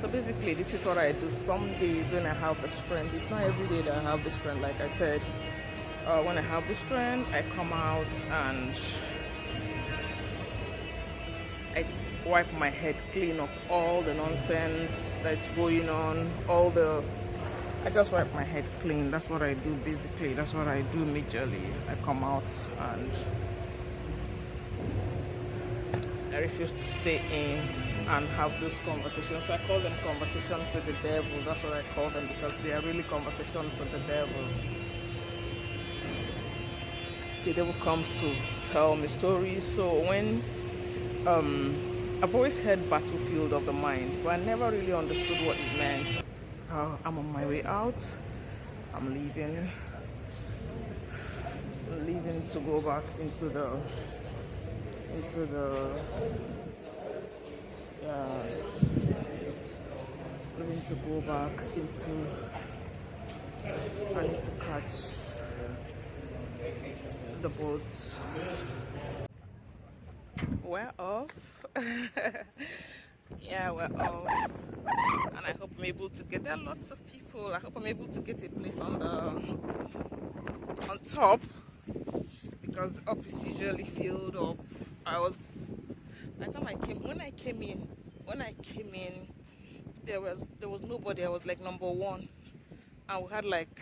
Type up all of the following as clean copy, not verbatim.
So basically, this is what I do. Some days when I have the strength, it's not every day that I have the strength. Like I said, when I have the strength, I come out and I wipe my head clean of all the nonsense that's going on. I just wipe my head clean. That's what I do basically. That's what I do majorly. I come out and I refuse to stay in and have those conversations. I call them conversations with the devil. That's what I call them, because they are really conversations with the devil. The devil comes to tell me stories. So when I've always heard battlefield of the mind, but I never really understood what it meant. I'm on my way out. I'm leaving to go back into the leaving to go back into. I need to catch the boat. We're off. Yeah, we're off. And I hope I'm able to get there. Are lots of people. I hope I'm able to get a place on top, because up is usually filled up. By the time when I came in, there was nobody. I was like number one, and we had like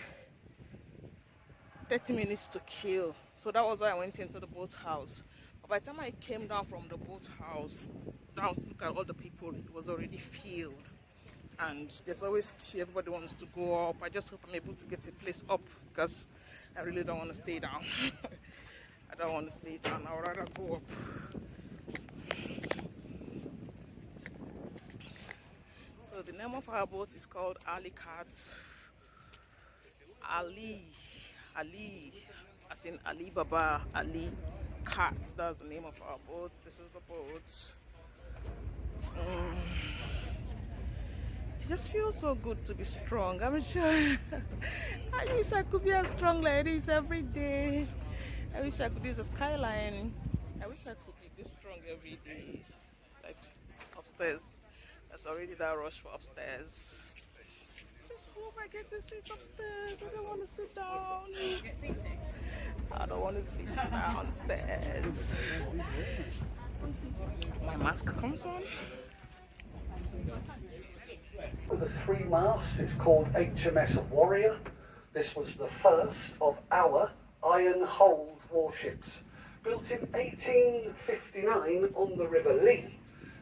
30 minutes to kill. So that was why I went into the boat house. But by the time I came down from the boat house, down to look at all the people, it was already filled. And there's always queue. Everybody wants to go up. I just hope I'm able to get a place up, because I really don't want to stay down. I don't want to stay down. I would rather go up. So the name of our boat is called Ali Cat. Ali, as in Ali Baba, Ali Cat. That's the name of our boat. This is the boat. It just feels so good to be strong. I'm sure. I wish I could be as strong like this every day. I wish I could use the skyline. I wish I could be this strong every day. Like upstairs. There's already that rush for upstairs. Just hope I get to sit upstairs. I don't want to sit down. I don't want to sit downstairs. My mask comes on. The three masts is called HMS Warrior. This was the first of our iron-hulled warships, built in 1859 on the River Lee,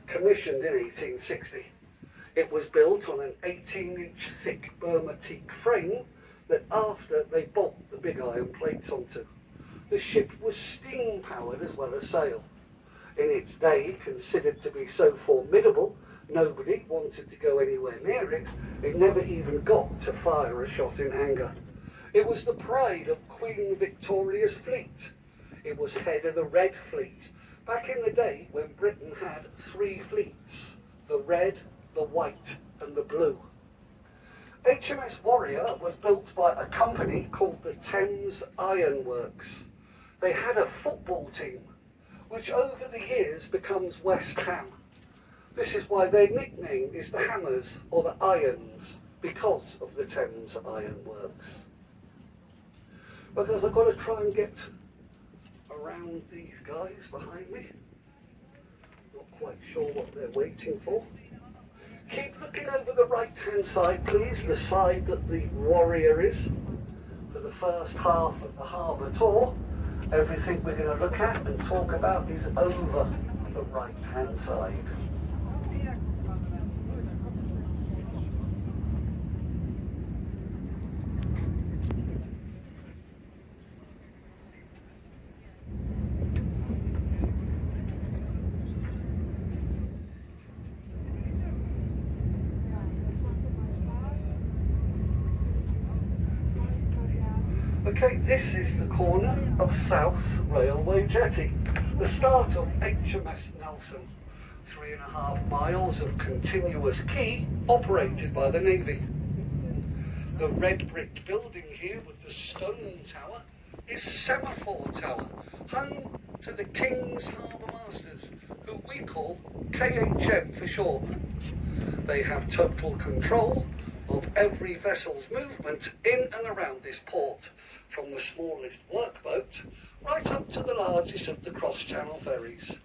commissioned in 1860. It was built on an 18-inch thick Burma teak frame that after they bolt the big iron plates onto. The ship was steam-powered as well as sail. In its day, considered to be so formidable, nobody wanted to go anywhere near it. It never even got to fire a shot in anger. It was the pride of Queen Victoria's fleet. It was head of the Red Fleet, back in the day when Britain had three fleets, the Red, the White and the Blue. HMS Warrior was built by a company called the Thames Iron Works. They had a football team, which over the years becomes West Ham. This is why their nickname is the Hammers, or the Irons, because of the Thames Iron Works. Because I've got to try and get around these guys behind me. Not quite sure what they're waiting for. Keep looking over the right-hand side, please, the side that the Warrior is. For the first half of the Harbour tour, everything we're going to look at and talk about is over the right-hand side. Okay, this is the corner of South Railway Jetty, the start of HMS Nelson. 3.5 miles of continuous quay operated by the Navy. The red brick building here with the stone tower is Semaphore Tower, home to the King's Harbour Masters, who we call KHM for short. They have total control of every vessel's movement in and around this port, from the smallest workboat right up to the largest of the cross-channel ferries.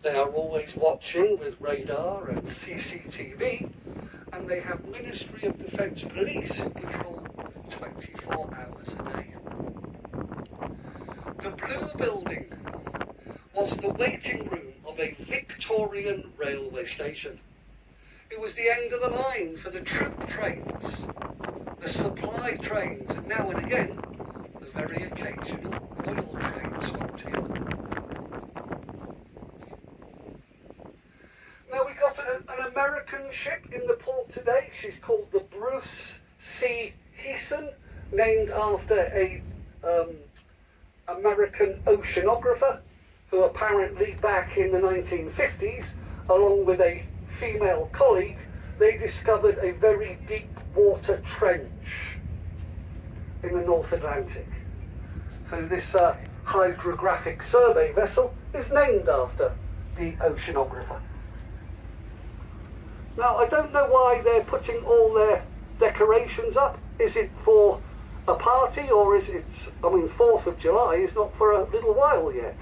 They are always watching with radar and CCTV, and they have Ministry of Defence police who patrol 24 hours a day. The blue building was the waiting room of a Victorian railway station. It was the end of the line for the troop trains, the supply trains, and now and again, the very occasional royal train stopped here. Now we got an American ship in the port today. She's called the Bruce C. Heeson, named after a American oceanographer who apparently back in the 1950s, along with a female colleague, they discovered a very deep water trench in the North Atlantic. So this hydrographic survey vessel is named after the oceanographer. Now, I don't know why they're putting all their decorations up. Is it for a party, or is it, 4th of July is not for a little while yet.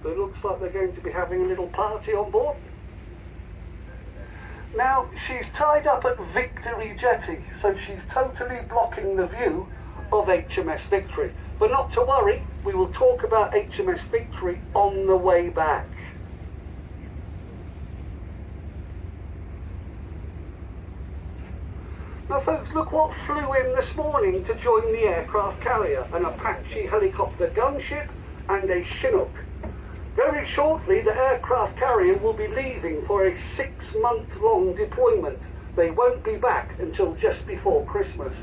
But it looks like they're going to be having a little party on board. Now, she's tied up at Victory Jetty, so she's totally blocking the view of HMS Victory. But not to worry, we will talk about HMS Victory on the way back. Now folks, look what flew in this morning to join the aircraft carrier, an Apache helicopter gunship and a Chinook. Very shortly the aircraft carrier will be leaving for a 6-month-long deployment. They won't be back until just before Christmas.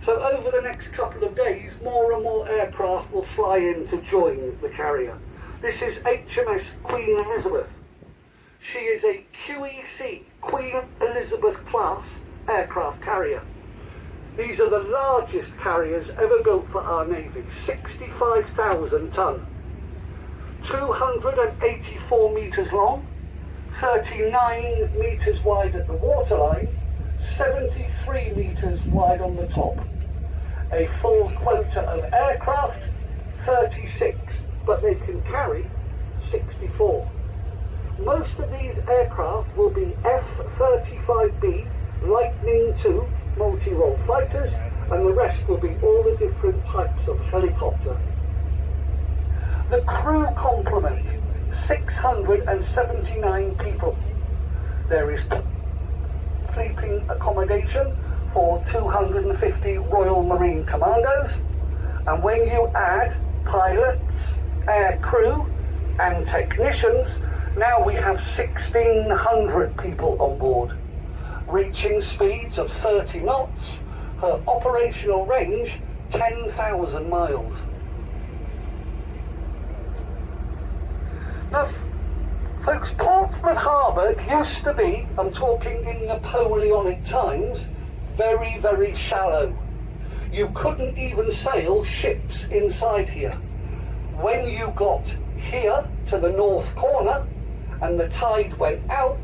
So over the next couple of days, more and more aircraft will fly in to join the carrier. This is HMS Queen Elizabeth. She is a QEC, Queen Elizabeth class aircraft carrier. These are the largest carriers ever built for our Navy, 65,000 tonne, 284 metres long, 39 metres wide at the waterline, 73 metres wide on the top. A full quota of aircraft, 36, but they can carry 64. Most of these aircraft will be F-35B Lightning II multi-role fighters, and the rest will be all the different types of helicopter. The crew complement, 679 people. There is sleeping accommodation for 250 Royal Marine Commandos, and when you add pilots, air crew and technicians, now we have 1,600 people on board, reaching speeds of 30 knots, her operational range 10,000 miles. Now, folks, Portsmouth Harbour used to be, I'm talking in Napoleonic times, very, very shallow. You couldn't even sail ships inside here. When you got here to the north corner and the tide went out,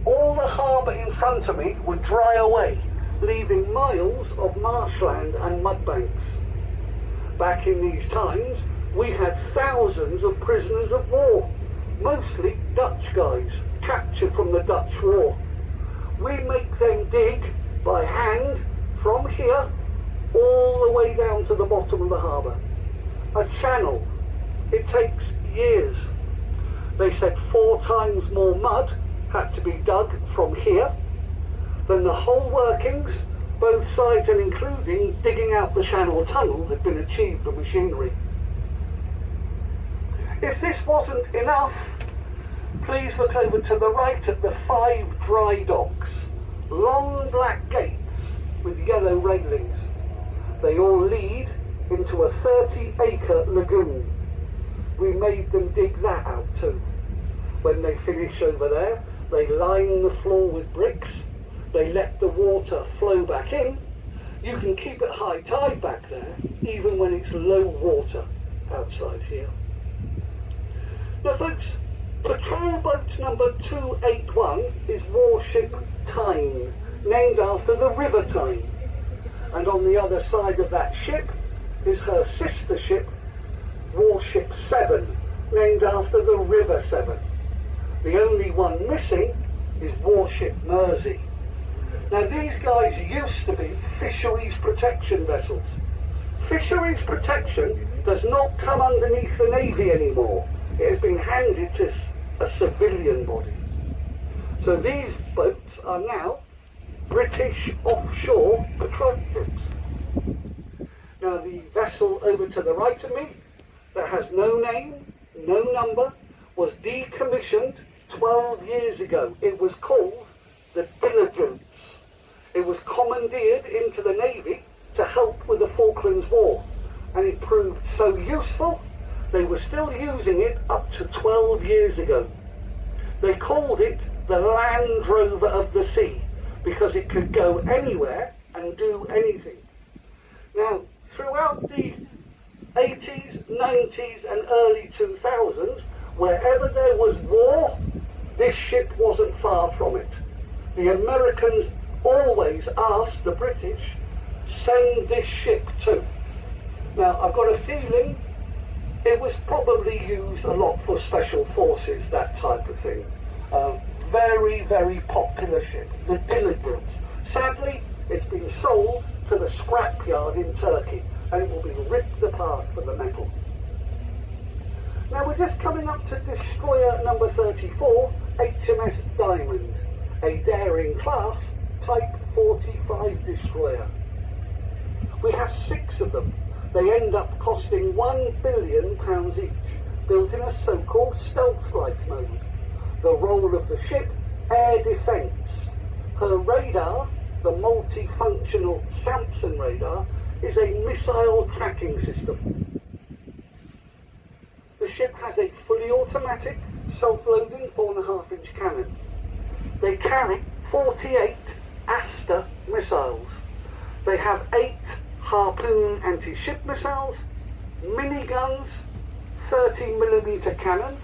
all the harbour in front of me would dry away, leaving miles of marshland and mudbanks. Back in these times, we had thousands of prisoners of war, mostly Dutch guys, captured from the Dutch war. We make them dig by hand from here all the way down to the bottom of the harbour. A channel. It takes years. They said 4 times more mud had to be dug from here than the whole workings, both sides and including digging out the channel tunnel, had been achieved with machinery. If this wasn't enough, please look over to the right at the 5 dry docks. Long black gates with yellow railings. They all lead into a 30-acre lagoon. We made them dig that out too. When they finish over there, they line the floor with bricks. They let the water flow back in. You can keep it high tide back there, even when it's low water outside here. Now folks, Patrol boat number 281 is warship Tyne, named after the River Tyne. And on the other side of that ship is her sister ship, warship 7, named after the River Severn. The only one missing is warship Mersey. Now these guys used to be fisheries protection vessels. Fisheries protection does not come underneath the Navy anymore. It has been handed to a civilian body. So these boats are now British offshore patrol ships. Now the vessel over to the right of me, that has no name, no number, was decommissioned 12 years ago. It was called the Diligence. It was commandeered into the Navy to help with the Falklands War, and it proved so useful they were still using it up to 12 years ago. They called it the Land Rover of the Sea because it could go anywhere and do anything. Now, throughout the 80s, 90s and early 2000s, wherever there was war, this ship wasn't far from it. The Americans always asked the British, send this ship too. Now, I've got a feeling it was probably used a lot for special forces, that type of thing. Very, very popular ship, the Diligence. Sadly, it's been sold to the scrapyard in Turkey, and it will be ripped apart for the metal. Now we're just coming up to destroyer number 34, HMS Diamond, a daring class type 45 destroyer. We have 6 of them. They end up costing £1 billion each, built in a so-called stealth-like mode. The role of the ship, air defence. Her radar, the multifunctional Samson radar, is a missile tracking system. The ship has a fully automatic, self-loading 4.5-inch cannon. They carry 48 Aster missiles. They have 8 Harpoon anti-ship missiles, miniguns, 30mm cannons.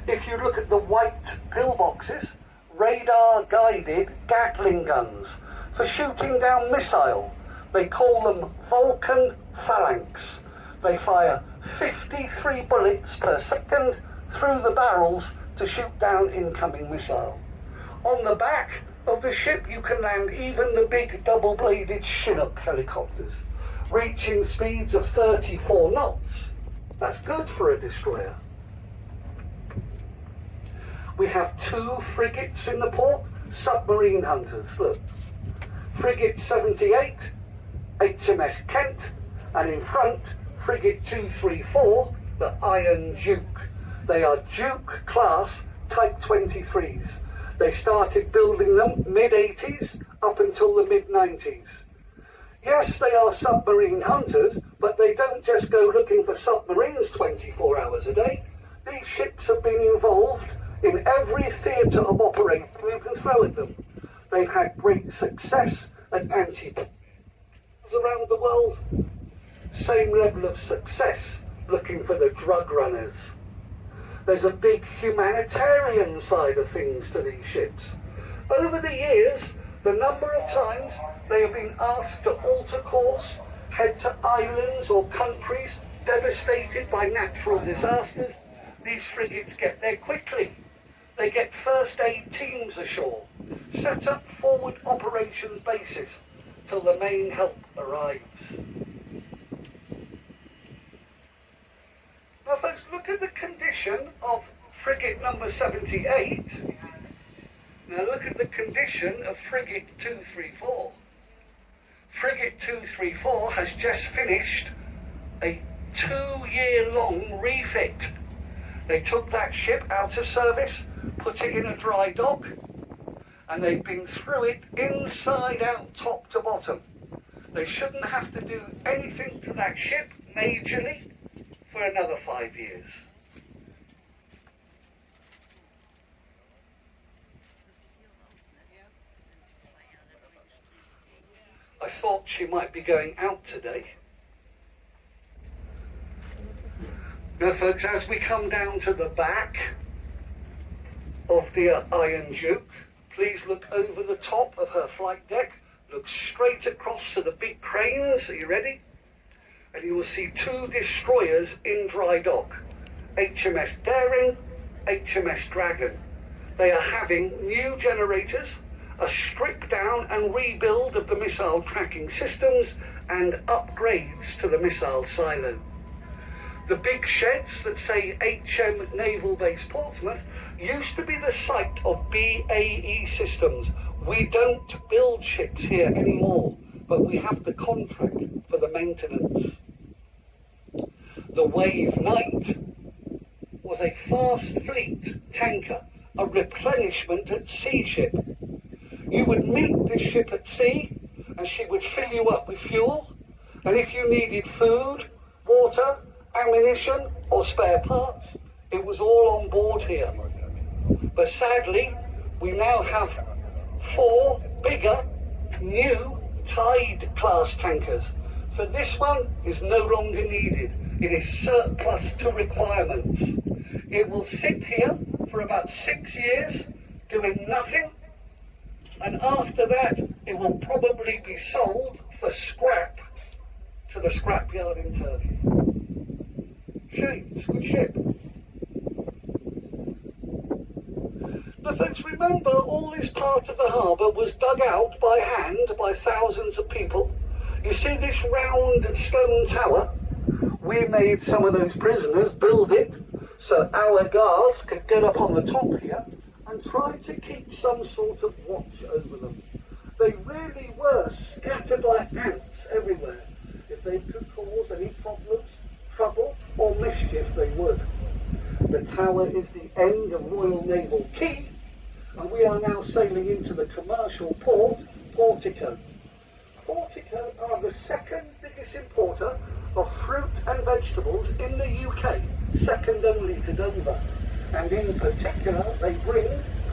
If you look at the white pillboxes, radar-guided Gatling guns for shooting down missile. They call them Vulcan Phalanx. They fire 53 bullets per second through the barrels to shoot down incoming missile. On the back of the ship you can land even the big double-bladed Chinook helicopters, reaching speeds of 34 knots. That's good for a destroyer. We have 2 frigates in the port, submarine hunters, look. Frigate 78, HMS Kent, and in front, Frigate 234, the Iron Duke. They are Duke class Type 23s. They started building them mid-80s up until the mid-90s. Yes, they are submarine hunters, but they don't just go looking for submarines 24 hours a day. These ships have been involved in every theatre of operation you can throw at them. They've had great success at anti-bombs around the world. Same level of success looking for the drug runners. There's a big humanitarian side of things to these ships. Over the years, the number of times they have been asked to alter course, head to islands or countries devastated by natural disasters, these frigates get there quickly. They get first aid teams ashore, set up forward operations bases till the main help arrives. Now folks, look at the condition of frigate number 78. Now look at the condition of frigate 234. Frigate 234 has just finished a 2-year-long refit. They took that ship out of service, put it in a dry dock, and they've been through it inside out, top to bottom. They shouldn't have to do anything to that ship majorly for another 5 years. I thought she might be going out today. Now folks, as we come down to the back, of the Iron Duke. Please look over the top of her flight deck. Look straight across to the big cranes. Are you ready? And you will see two destroyers in dry dock. HMS Daring, HMS Dragon. They are having new generators, a strip down and rebuild of the missile tracking systems, and upgrades to the missile silo. The big sheds that say HM Naval Base Portsmouth used to be the site of BAE Systems. We don't build ships here anymore, but we have the contract for the maintenance. The Wave Knight was a fast fleet tanker, a replenishment at sea ship. You would meet this ship at sea and she would fill you up with fuel, and if you needed food, water, ammunition or spare parts, it was all on board here. But sadly, we now have 4 bigger, new Tide class tankers. So this one is no longer needed. It is surplus to requirements. It will sit here for about 6 years doing nothing, and after that it will probably be sold for scrap to the scrapyard in Turkey. Shame, it's a good ship. Now folks, remember, all this part of the harbour was dug out by hand by thousands of people. You see this round stone tower? We made some of those prisoners build it so our guards could get up on the top here and try to keep some sort of watch over them. They really were scattered like ants everywhere. If they could cause any problems, trouble or mischief, they would. The tower is the end of Royal Naval Quay, and we are now sailing into the commercial port, Portico. Portico are the second biggest importer of fruit and vegetables in the UK, second only to Dover. And in particular, they bring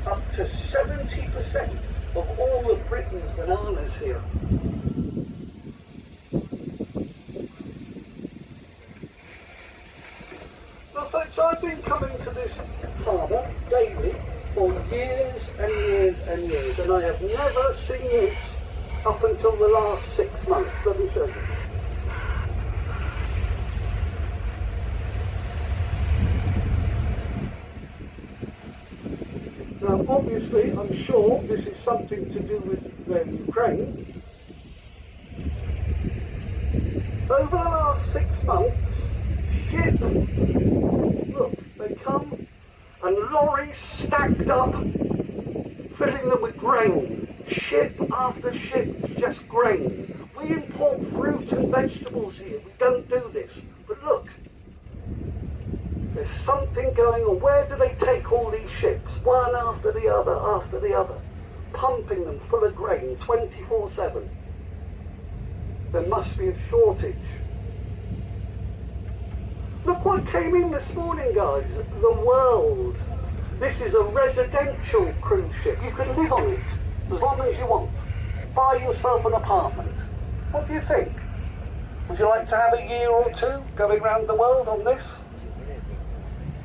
up to 70% of all of Britain's bananas here. Well folks, I've been coming to this harbour daily for years and years and years, and I have never seen this up until the last 6 months. Let me show you. Now obviously, I'm sure this is something to do with Ukraine. Over the last 6 months, ships, look, they come and lorries stacked up, filling them with grain. Ship after ship, just grain. We import fruit and vegetables here. We don't do this. But look, there's something going on. Where do they take all these ships? One after the other, pumping them full of grain 24/7. There must be a shortage. Look what came in this morning, guys. The World. This is a residential cruise ship. You can live on it as long as you want. Buy yourself an apartment. What do you think? Would you like to have a year or two going around the world on this?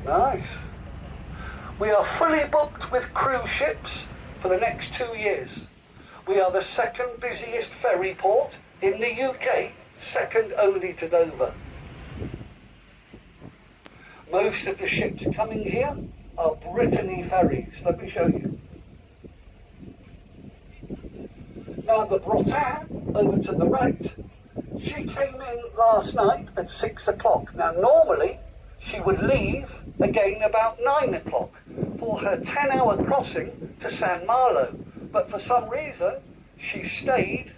Nice. We are fully booked with cruise ships for the next 2 years. We are the second busiest ferry port in the UK, second only to Dover. Most of the ships coming here are Brittany ferries. Let me show you. Now the Bretagne, over to the right, she came in last night at 6 o'clock. Now normally she would leave again about 9 o'clock for her 10-hour crossing to San Malo. But for some reason, she stayed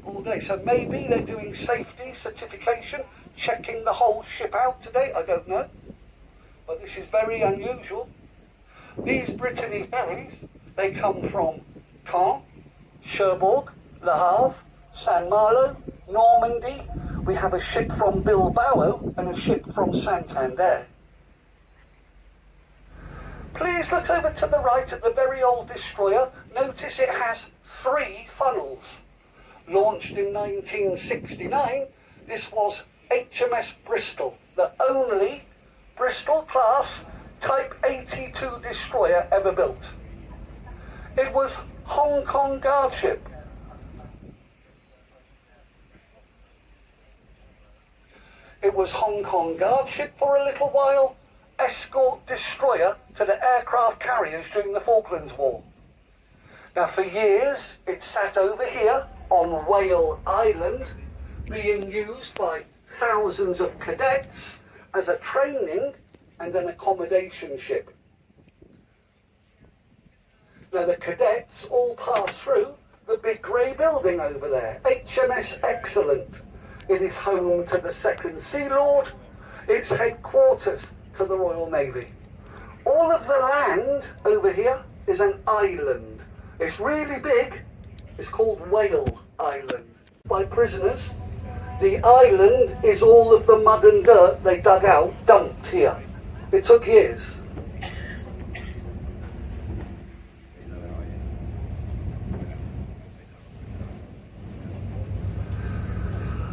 all day. So maybe they're doing safety certification, checking the whole ship out today. I don't know. But this is very unusual. These Brittany ferries, they come from Caen, Cherbourg, Le Havre, San Malo, Normandy. We have a ship from Bilbao and a ship from Santander. Please look over to the right at the very old destroyer. Notice it has 3 funnels. Launched in 1969, this was HMS Bristol, the only Bristol class Type 80 B-2 destroyer ever built. It was Hong Kong guard ship. It was Hong Kong guard ship for a little while, escort destroyer to the aircraft carriers during the Falklands War. Now for years it sat over here on Whale Island, being used by thousands of cadets as a training and an accommodation ship. Now the cadets all pass through the big grey building over there, HMS Excellent. It is home to the Second Sea Lord, its headquarters to the Royal Navy. All of the land over here is an island. It's really big. It's called Whale Island. By prisoners, the island is all of the mud and dirt they dug out, dumped here. It took years.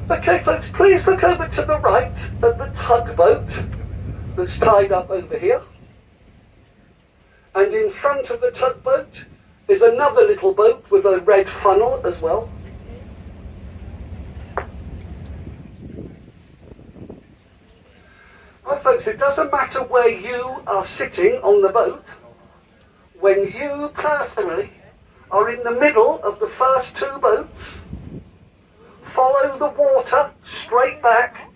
Okay folks, please look over to the right at the tugboat that's tied up over here. And in front of the tugboat is another little boat with a red funnel as well. Right folks, it doesn't matter where you are sitting on the boat. When you personally are in the middle of the first two boats, follow the water straight back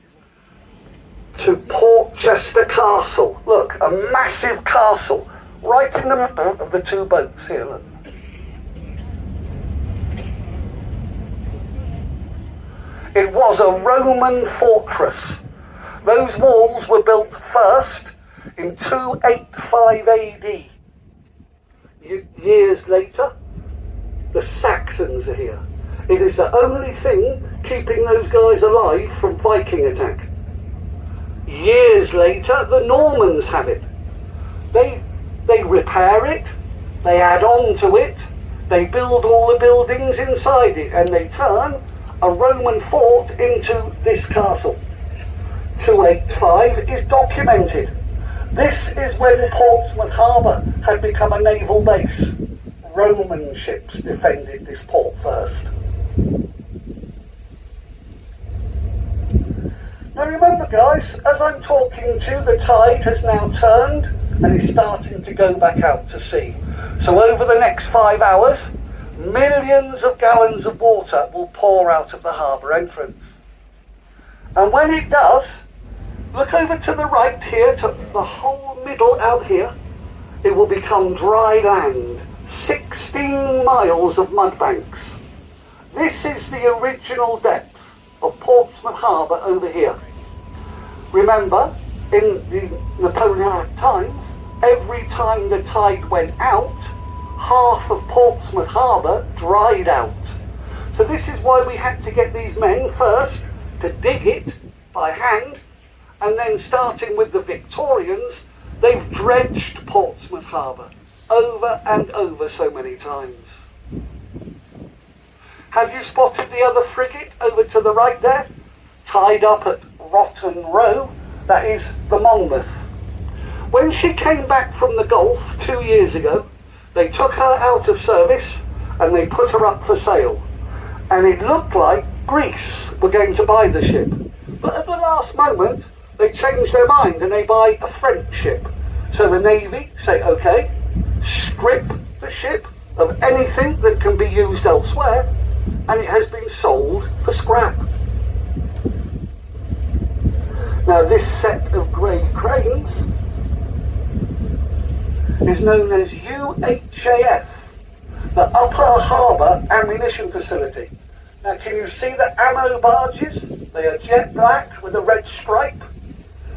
to Portchester Castle. Look, a massive castle right in the middle of the two boats here, look. It was a Roman fortress. Those walls were built first in 285 AD. Years later, the Saxons are here. It is the only thing keeping those guys alive from Viking attack. Years later, the Normans have it. They repair it, they add on to it, they build all the buildings inside it, and they turn a Roman fort into this castle. 285 is documented. This is when Portsmouth Harbour had become a naval base. Roman ships defended this port first. Now remember guys, as I'm talking to you, the tide has now turned and is starting to go back out to sea. So over the next 5 hours, millions of gallons of water will pour out of the harbour entrance. And when it does, look over to the right here, to the whole middle out here, it will become dry land. 16 miles of mud banks. This is the original depth of Portsmouth Harbour over here. Remember, in the Napoleonic times, every time the tide went out, half of Portsmouth Harbour dried out. So this is why we had to get these men first to dig it by hand, and then starting with the Victorians, they've dredged Portsmouth Harbour over and over so many times. Have you spotted the other frigate over to the right there? Tied up at Rotten Row, that is the Monmouth. When she came back from the Gulf 2 years ago, they took her out of service and they put her up for sale. And it looked like Greece were going to buy the ship. But at the last moment, they changed their mind and they buy a French ship. So the Navy say, okay, strip the ship of anything that can be used elsewhere, and it has been sold for scrap. Now this set of grey cranes is known as UHAF, the Upper Harbour Ammunition Facility. Now can you see the ammo barges? They are jet black with a red stripe.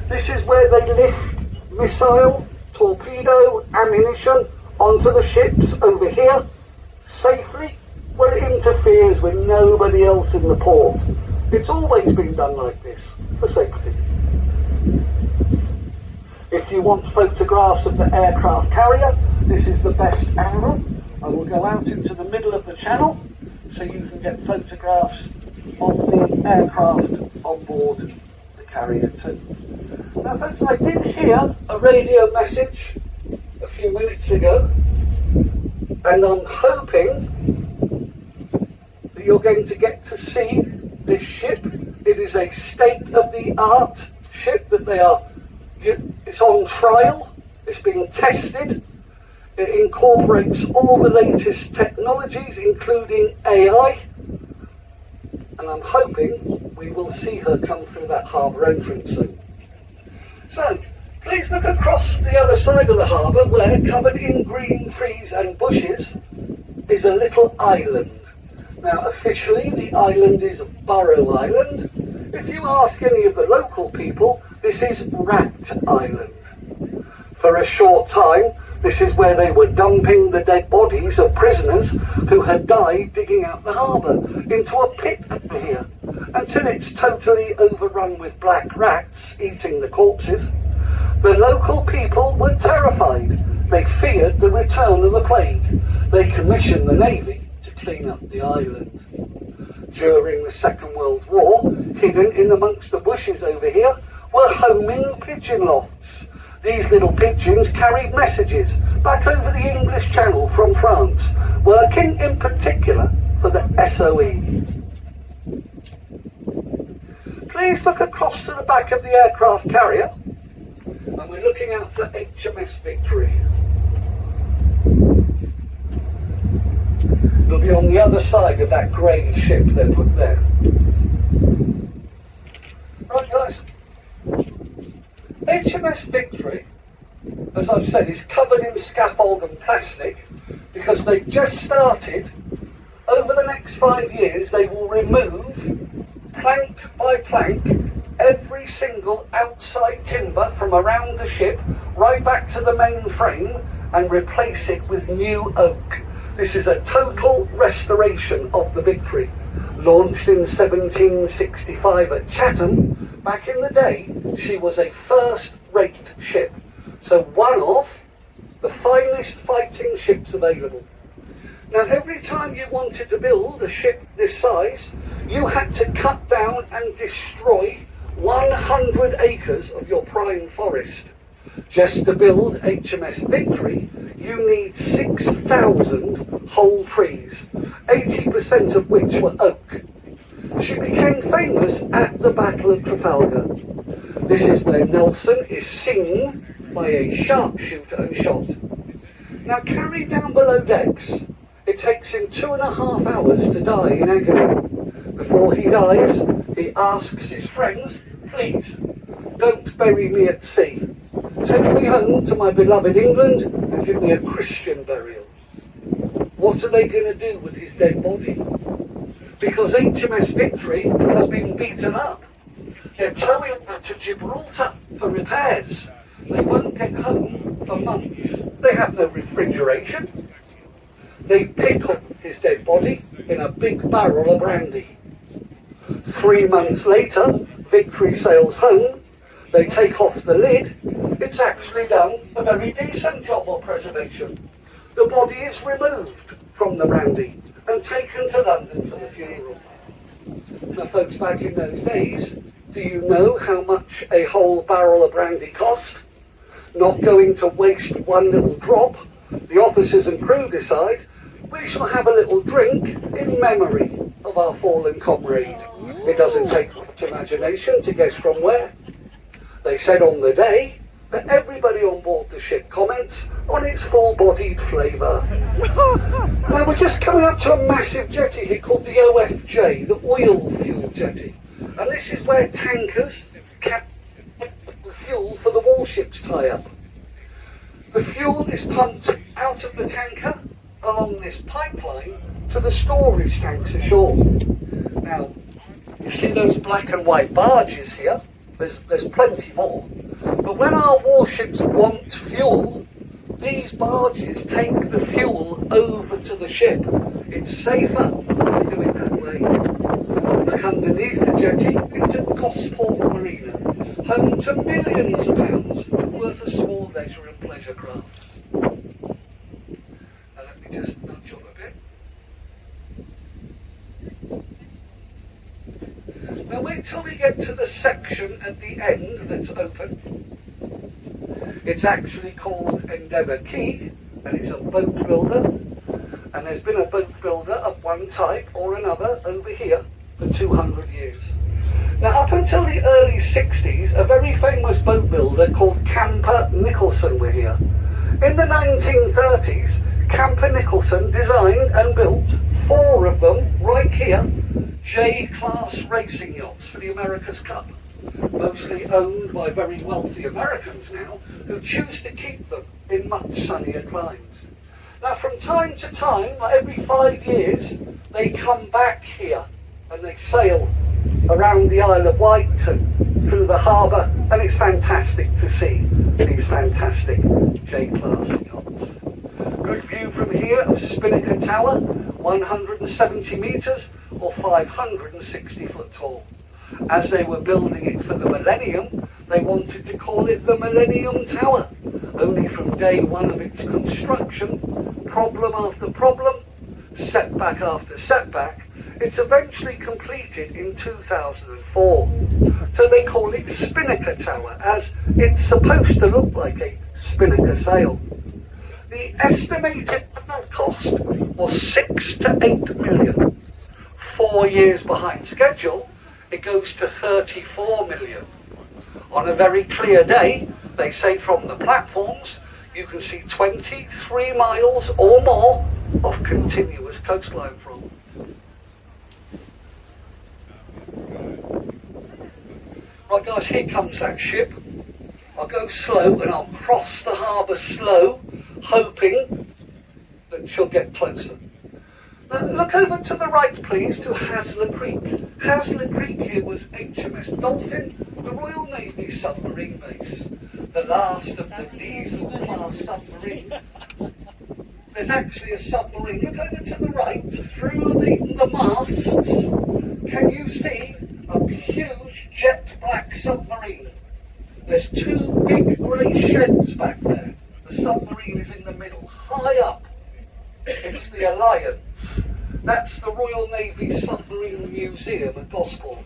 This is where they lift missile, torpedo, ammunition onto the ships over here, safely, where it interferes with nobody else in the port. It's always been done like this, for safety. If you want photographs of the aircraft carrier, this is the best angle. I will go out into the middle of the channel so you can get photographs of the aircraft on board the carrier too. Now folks, I did hear a radio message few minutes ago, and I'm hoping that you're going to get to see this ship. It is a state-of-the-art ship that it's on trial, it's being tested. It incorporates all the latest technologies, including AI, and I'm hoping we will see her come through that harbour entrance soon. So, please look across the other side of the harbour where, covered in green trees and bushes, is a little island. Now, officially, the island is Burrow Island. If you ask any of the local people, this is Rat Island. For a short time, this is where they were dumping the dead bodies of prisoners who had died digging out the harbour into a pit over here, until it's totally overrun with black rats eating the corpses. The local people were terrified. They feared the return of the plague. They commissioned the Navy to clean up the island. During the Second World War, hidden in amongst the bushes over here, were homing pigeon lofts. These little pigeons carried messages back over the English Channel from France, working in particular for the SOE. Please look across to the back of the aircraft carrier, and we're looking out for HMS Victory. It'll be on the other side of that grey ship they put there. Right, guys. HMS Victory, as I've said, is covered in scaffold and plastic because they've just started. Over the next 5 years, they will remove, plank by plank, every single outside timber from around the ship right back to the main frame and replace it with new oak. This is a total restoration of the Victory. Launched in 1765 at Chatham, back in the day, she was a first-rate ship. So one of the finest fighting ships available. Now, every time you wanted to build a ship this size, you had to cut down and destroy 100 acres of your prime forest. Just to build HMS Victory, you need 6,000 whole trees, 80% of which were oak. She became famous at the Battle of Trafalgar. This is where Nelson is seen by a sharpshooter and shot. Now, carried down below decks, it takes him 2.5 hours to die in agony. Before he dies, he asks his friends, please, don't bury me at sea. Take me home to my beloved England and give me a Christian burial. What are they going to do with his dead body? Because HMS Victory has been beaten up. They're towing her to Gibraltar for repairs. They won't get home for months. They have no refrigeration. They pickle his dead body in a big barrel of brandy. 3 months later, Victory sails home. They take off the lid. It's actually done a very decent job of preservation. The body is removed from the brandy and taken to London for the funeral. Now, folks, back in those days, do you know how much a whole barrel of brandy cost? Not going to waste one little drop, the officers and crew decide we shall have a little drink in memory of our fallen comrade. It doesn't take much imagination to guess from where. They said on the day that everybody on board the ship comments on its full-bodied flavour. Now, we're just coming up to a massive jetty here called the OFJ, the oil fuel jetty. And this is where tankers capture the fuel for the warships tie up. The fuel is pumped out of the tanker along this pipeline to the storage tanks ashore. Now, you see those black and white barges here? There's plenty more. But when our warships want fuel, these barges take the fuel over to the ship. It's safer to do it that way. Look underneath the jetty into Gosport Marina, home to millions of pounds worth of small leisure and pleasure craft. Now let me just nudge up a bit. Now wait till we get to the section at the end that's open. It's actually called Endeavour Quay, and it's a boat builder. And there's been a boat builder of one type or another over here for 200 years. Now, up until the early 60s, a very famous boat builder called Camper Nicholson were here. In the 1930s, Camper Nicholson designed and built 4 of them right here, J-class racing yachts for the America's Cup, mostly owned by very wealthy Americans now, who choose to keep them in much sunnier climes. Now, from time to time, like every 5 years, they come back here and they sail around the Isle of Wight and through the harbour, and it's fantastic to see these fantastic J-class yachts. Good view from here of Spinnaker Tower, 170 metres or 560 foot tall. As they were building it for the millennium, they wanted to call it the Millennium Tower. Only from day one of its construction, problem after problem, setback after setback, it's eventually completed in 2004. So they call it Spinnaker Tower, as it's supposed to look like a spinnaker sail. The estimated cost was 6 to 8 million. 4 years behind schedule, it goes to 34 million. On a very clear day, they say from the platforms, you can see 23 miles or more of continuous coastline from. Right guys, here comes that ship. I'll go slow and I'll cross the harbour slow, hoping that she'll get closer. Now, look over to the right, please, to Hasler Creek. Hasler Creek here was HMS Dolphin, the Royal Navy submarine base. The last of the diesel-class submarines. There's actually a submarine. Look over to the right, through the masts. Can you see a huge jet black submarine? There's 2 big grey sheds back there. The submarine is in the middle, high up. It's the Alliance. That's the Royal Navy Submarine Museum at Gosport.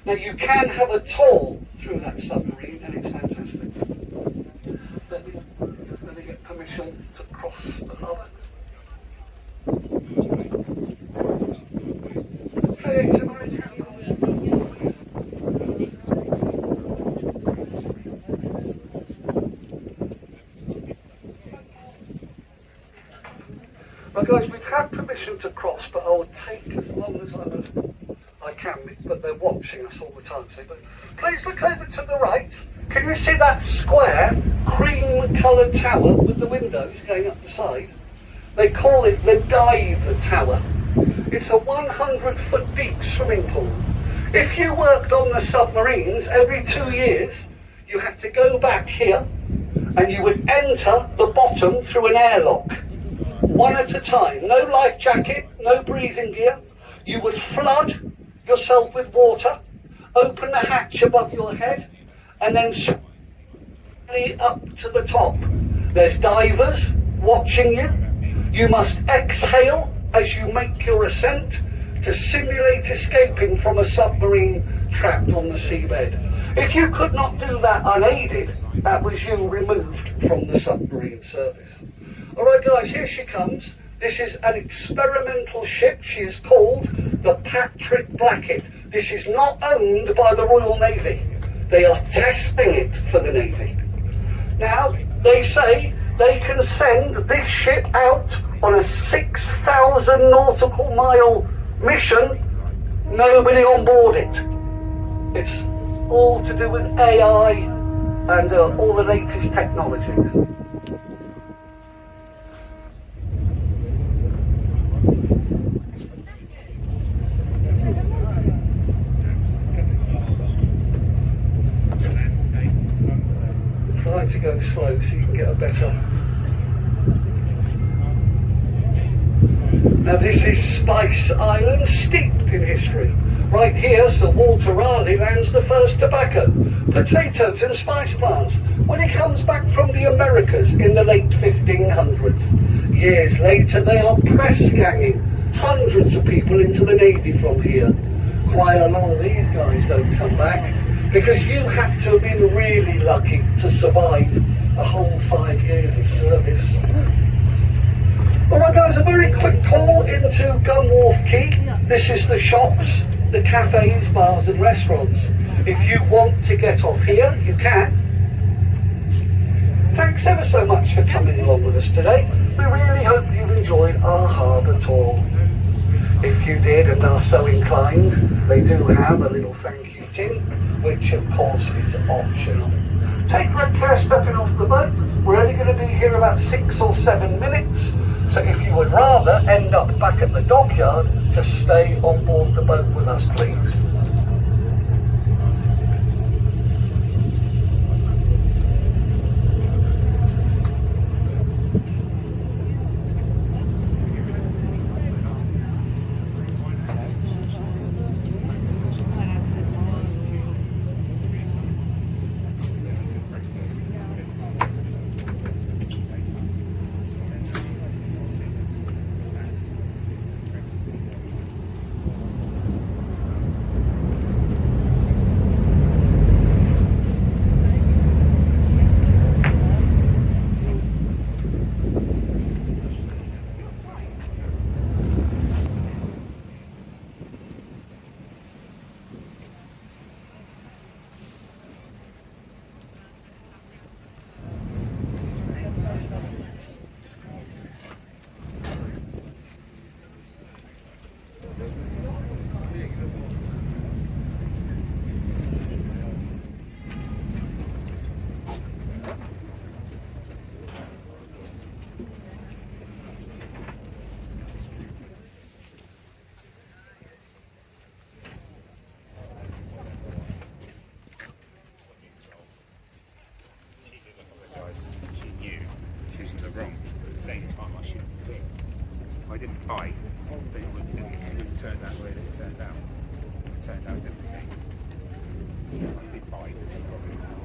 Now you can have a tour through that submarine and it's fantastic. Let me get permission to cross the harbour. Okay, it's Well guys, we've had permission to cross, but I'll take as long as I can, but they're watching us all the time, see. But please look over to the right. Can you see that square, cream-coloured tower with the windows going up the side? They call it the Dive Tower. It's a 100-foot deep swimming pool. If you worked on the submarines every 2 years, you had to go back here, and you would enter the bottom through an airlock. One at a time, no life jacket, no breathing gear. You would flood yourself with water, open the hatch above your head, and then slowly up to the top. There's divers watching you. You must exhale as you make your ascent to simulate escaping from a submarine trapped on the seabed. If you could not do that unaided, that was you removed from the submarine service. Alright guys, here she comes. This is an experimental ship. She is called the Patrick Blackett. This is not owned by the Royal Navy. They are testing it for the Navy. Now, they say they can send this ship out on a 6,000 nautical mile mission, nobody on board it. It's all to do with AI and all the latest technologies. I like to go slow so you can get a better. Now this is Spice Island, steeped in history. Right here, Sir Walter Raleigh lands the first tobacco, potatoes and spice plants when he comes back from the Americas in the late 1500s. Years later, they are press ganging hundreds of people into the Navy from here. Quite a lot of these guys don't come back, because you had to have been really lucky to survive a whole 5 years of service. Alright guys, a very quick call into Gunwharf Quay. This is the shops, the cafes, bars and restaurants. If you want to get off here, you can. Thanks ever so much for coming along with us today. We really hope you've enjoyed our harbour tour. If you did and are so inclined, they do have a little thank you tin, which of course is optional. Take great care stepping off the boat. We're only going to be here about 6 or 7 minutes. So if you would rather end up back at the dockyard, just stay on board the boat with us, please. Wrong, but at the same time I shouldn't quit. I didn't bite, but it wouldn't turn out the way that it turned out. It turned out differently. I did bite.